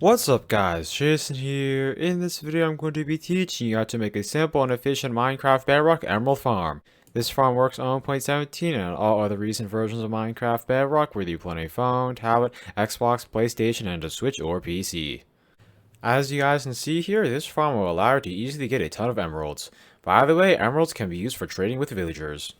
What's up guys, Jason here. In this video I'm going to be teaching you how to make a simple and efficient Minecraft Bedrock Emerald farm. This farm works on 1.17 and all other recent versions of Minecraft Bedrock, whether you play on a phone, tablet, Xbox, PlayStation, and a Switch or PC. As you guys can see here, this farm will allow you to easily get a ton of emeralds. By the way, emeralds can be used for trading with villagers.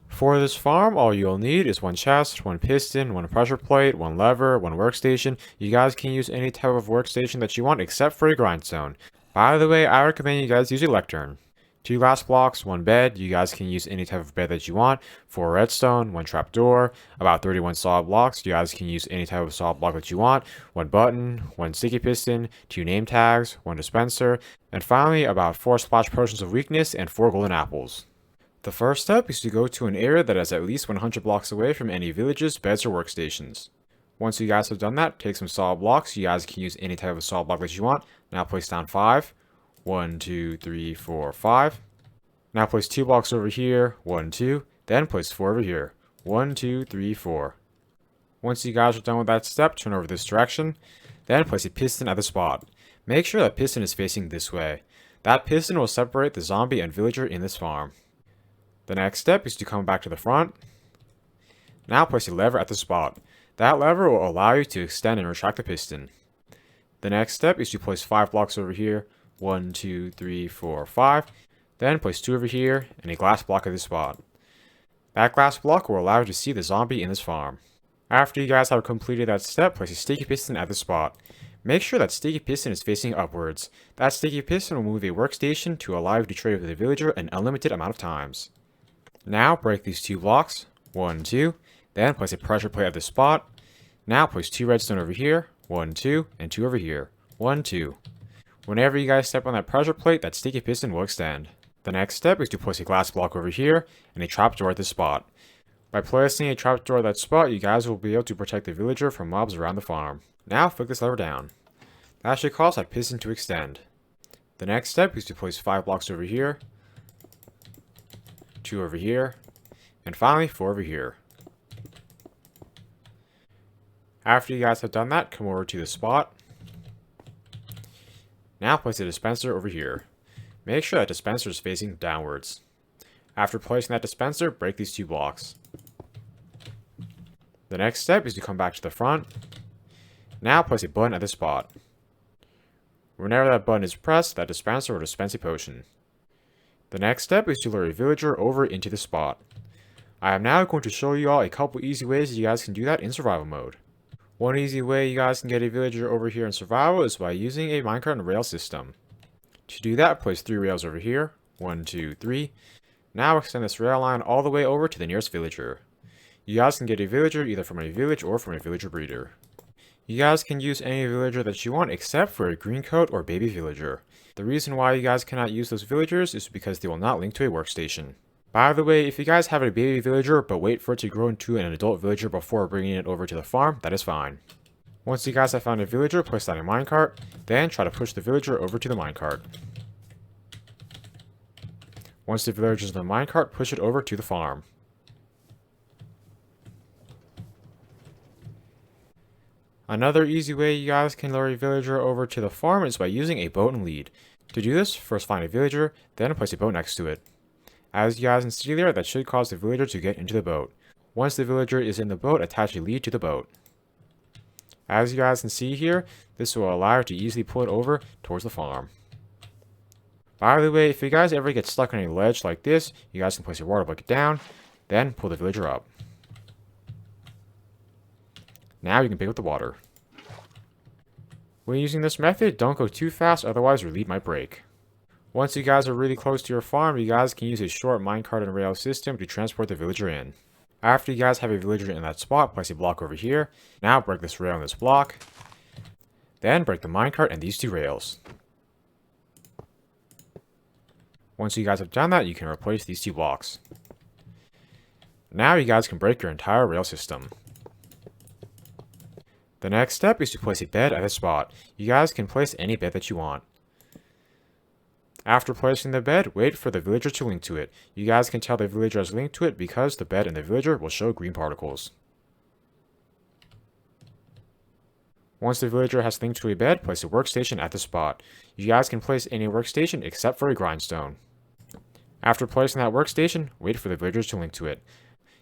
For this farm, all you'll need is one chest, one piston, one pressure plate, one lever, one workstation. You guys can use any type of workstation that you want except for a grindstone. By the way, I recommend you guys use a lectern. 2 glass blocks, 1 bed. You guys can use any type of bed that you want. 4 redstone, 1 trapdoor, about 31 solid blocks. You guys can use any type of solid block that you want. 1 button, 1 sticky piston, 2 name tags, 1 dispenser, and finally about 4 splash potions of weakness and 4 golden apples. The first step is to go to an area that is at least 100 blocks away from any villages, beds, or workstations. Once you guys have done that, take some solid blocks. You guys can use any type of solid block that you want. Now place down 5. 1, 2, 3, 4, 5. Now place 2 blocks over here. 1, 2. Then place 4 over here. 1, 2, 3, 4. Once you guys are done with that step, turn over this direction. Then place a piston at the spot. Make sure that piston is facing this way. That piston will separate the zombie and villager in this farm. The next step is to come back to the front. Now place a lever at the spot. That lever will allow you to extend and retract the piston. The next step is to place 5 blocks over here. 1, 2, 3, 4, 5. Then place 2 over here and a glass block at the spot. That glass block will allow you to see the zombie in this farm. After you guys have completed that step, place a sticky piston at the spot. Make sure that sticky piston is facing upwards. That sticky piston will move a workstation to allow you to trade with a villager an unlimited amount of times. Now break these 2 blocks, 1, 2, then place a pressure plate at the spot. Now place 2 redstone over here, 1, 2, and 2 over here, 1, 2. Whenever you guys step on that pressure plate, that sticky piston will extend. The next step is to place a glass block over here and a trapdoor at this spot. By placing a trapdoor at that spot, you guys will be able to protect the villager from mobs around the farm. Now flick this lever down. That should cause that piston to extend. The next step is to place 5 blocks over here, 2 over here, and finally 4 over here. After you guys have done that, come over to the spot. Now place a dispenser over here. Make sure that dispenser is facing downwards. After placing that dispenser, break these 2 blocks. The next step is to come back to the front. Now place a button at the spot. Whenever that button is pressed, that dispenser will dispense a potion. The next step is to lure a villager over into the spot. I am now going to show you all a couple easy ways you guys can do that in survival mode. One easy way you guys can get a villager over here in survival is by using a minecart and rail system. To do that, place 3 rails over here. 1, 2, 3. Now extend this rail line all the way over to the nearest villager. You guys can get a villager either from a village or from a villager breeder. You guys can use any villager that you want except for a green coat or baby villager. The reason why you guys cannot use those villagers is because they will not link to a workstation. By the way, if you guys have a baby villager but wait for it to grow into an adult villager before bringing it over to the farm, that is fine. Once you guys have found a villager, place that in a minecart, then try to push the villager over to the minecart. Once the villager is in the minecart, push it over to the farm. Another easy way you guys can lure a villager over to the farm is by using a boat and lead. To do this, first find a villager, then place a boat next to it. As you guys can see there, that should cause the villager to get into the boat. Once the villager is in the boat, attach a lead to the boat. As you guys can see here, this will allow you to easily pull it over towards the farm. By the way, if you guys ever get stuck on a ledge like this, you guys can place your water bucket down, then pull the villager up. Now you can pick up the water. When using this method, don't go too fast, otherwise your lead might break. Once you guys are really close to your farm, you guys can use a short minecart and rail system to transport the villager in. After you guys have a villager in that spot, place a block over here. Now break this rail and this block. Then break the minecart and these 2 rails. Once you guys have done that, you can replace these 2 blocks. Now you guys can break your entire rail system. The next step is to place a bed at the spot. You guys can place any bed that you want. After placing the bed, wait for the villager to link to it. You guys can tell the villager has linked to it because the bed and the villager will show green particles. Once the villager has linked to a bed, place a workstation at the spot. You guys can place any workstation except for a grindstone. After placing that workstation, wait for the villagers to link to it.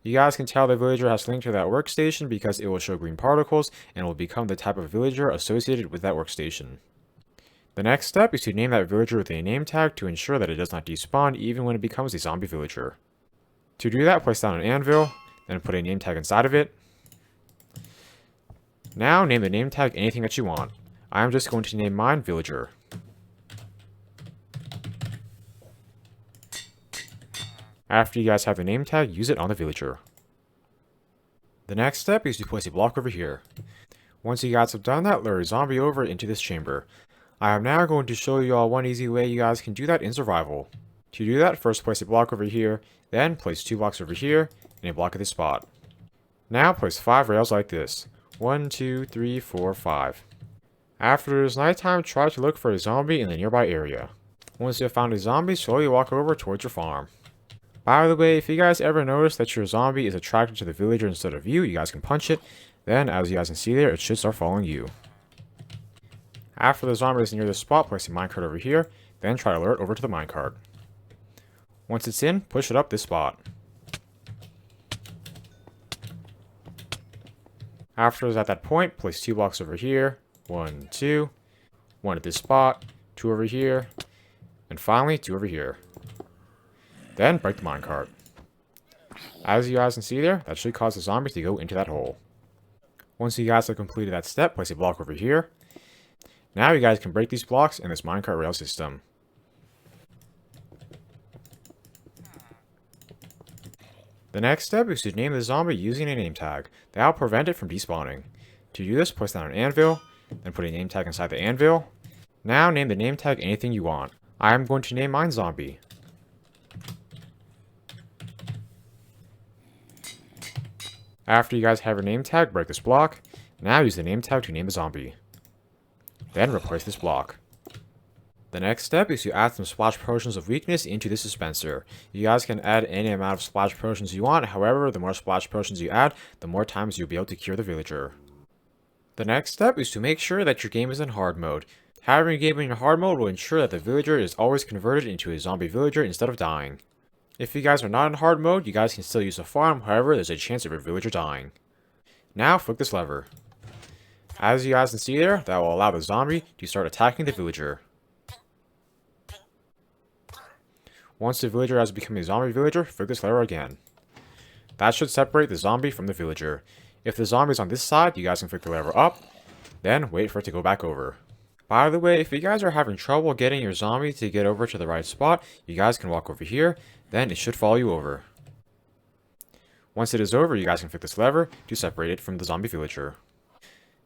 You guys can tell the villager has linked to that workstation because it will show green particles and will become the type of villager associated with that workstation. The next step is to name that villager with a name tag to ensure that it does not despawn even when it becomes a zombie villager. To do that, place down an anvil, then put a name tag inside of it. Now name the name tag anything that you want. I am just going to name mine villager. After you guys have the name tag, use it on the villager. The next step is to place a block over here. Once you guys have done that, lure a zombie over into this chamber. I am now going to show you all one easy way you guys can do that in survival. To do that, first place a block over here, then place 2 blocks over here, and a block at this spot. Now place 5 rails like this. 1, 2, 3, 4, 5. After it is nighttime, try to look for a zombie in the nearby area. Once you have found a zombie, slowly walk over towards your farm. By the way, if you guys ever notice that your zombie is attracted to the villager instead of you, you guys can punch it. Then, as you guys can see there, it should start following you. After the zombie is near the spot, place a minecart over here, then try to lure it over to the minecart. Once it's in, push it up this spot. After it's at that point, place 2 blocks over here, 1, 2, 1 at this spot, 2 over here, and finally 2 over here. Then break the minecart. As you guys can see there, that should cause the zombies to go into that hole. Once you guys have completed that step, place a block over here. Now you guys can break these blocks in this minecart rail system. The next step is to name the zombie using a name tag. That will prevent it from despawning. To do this, place down an anvil, then put a name tag inside the anvil. Now name the name tag anything you want. I am going to name mine zombie. After you guys have your name tag, break this block. Now use the name tag to name the zombie. Then replace this block. The next step is to add some splash potions of weakness into this dispenser. You guys can add any amount of splash potions you want, however, the more splash potions you add, the more times you'll be able to cure the villager. The next step is to make sure that your game is in hard mode. Having your game in hard mode will ensure that the villager is always converted into a zombie villager instead of dying. If you guys are not in hard mode, you guys can still use the farm, however, there's a chance of your villager dying. Now flick this lever. As you guys can see there, that will allow the zombie to start attacking the villager. Once the villager has become a zombie villager, flick this lever again. That should separate the zombie from the villager. If the zombie is on this side, you guys can flick the lever up, then wait for it to go back over. By the way, if you guys are having trouble getting your zombie to get over to the right spot, you guys can walk over here, then it should follow you over. Once it is over, you guys can flick this lever to separate it from the zombie villager.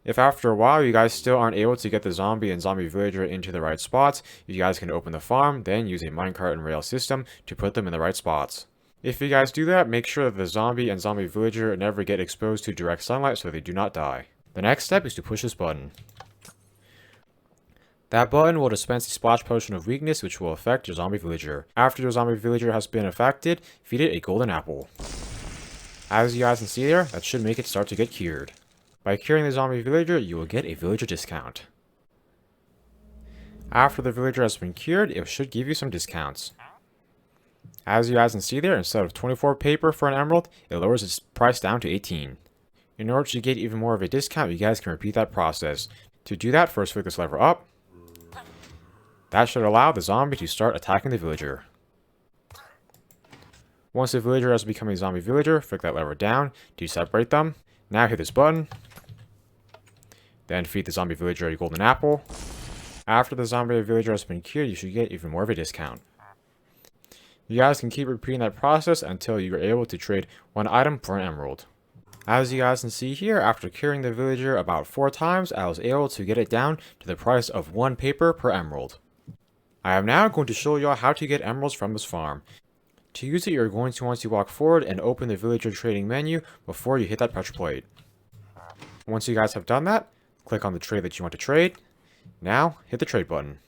If after a while you guys still aren't able to get the zombie and zombie villager into the right spots, you guys can open the farm, then use a minecart and rail system to put them in the right spots. If you guys do that, make sure that the zombie and zombie villager never get exposed to direct sunlight so they do not die. The next step is to push this button. That button will dispense a splash potion of weakness which will affect your zombie villager. After your zombie villager has been affected, feed it a golden apple. As you guys can see there, that should make it start to get cured. By curing the zombie villager, you will get a villager discount. After the villager has been cured, it should give you some discounts. As you guys can see there, instead of 24 paper for an emerald, it lowers its price down to 18. In order to get even more of a discount, you guys can repeat that process. To do that, first flick this lever up. That should allow the zombie to start attacking the villager. Once the villager has become a zombie villager, flick that lever down to separate them. Now hit this button. Then feed the zombie villager a golden apple. After the zombie villager has been cured, you should get even more of a discount. You guys can keep repeating that process until you are able to trade one item for an emerald. As you guys can see here, after curing the villager about 4 times, I was able to get it down to the price of 1 paper per emerald. I am now going to show you all how to get emeralds from this farm. To use it, you're going to want to walk forward and open the villager trading menu before you hit that pressure plate. Once you guys have done that, click on the trade that you want to trade. Now, hit the trade button.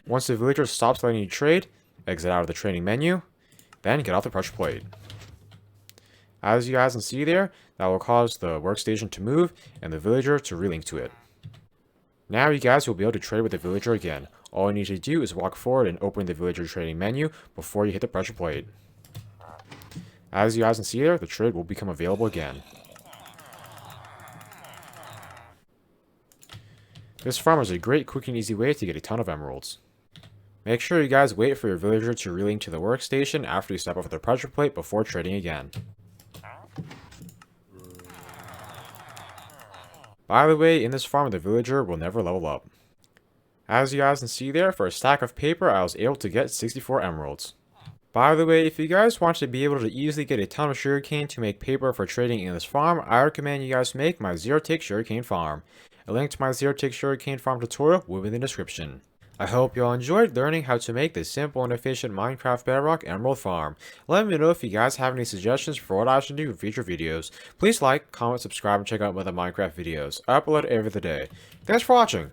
Once the villager stops letting you trade, exit out of the trading menu, then get off the pressure plate. As you guys can see there, That will cause the workstation to move and the villager to relink to it. Now you guys will be able to trade with the villager again. All you need to do is walk forward and open the villager trading menu before you hit the pressure plate. As you guys can see there, the trade will become available again. This farm is a great quick and easy way to get a ton of emeralds. Make sure you guys wait for your villager to relink to the workstation after you step off the pressure plate before trading again. By the way, in this farm the villager will never level up. As you guys can see there, for a stack of paper I was able to get 64 emeralds. By the way, if you guys want to be able to easily get a ton of sugarcane to make paper for trading in this farm, I recommend you guys make my zero-tick sugarcane farm. A link to my zero-tick sugarcane farm tutorial will be in the description. I hope you all enjoyed learning how to make this simple and efficient Minecraft Bedrock Emerald farm. Let me know if you guys have any suggestions for what I should do in future videos. Please like, comment, subscribe, and check out my other Minecraft videos. I upload every other day. Thanks for watching!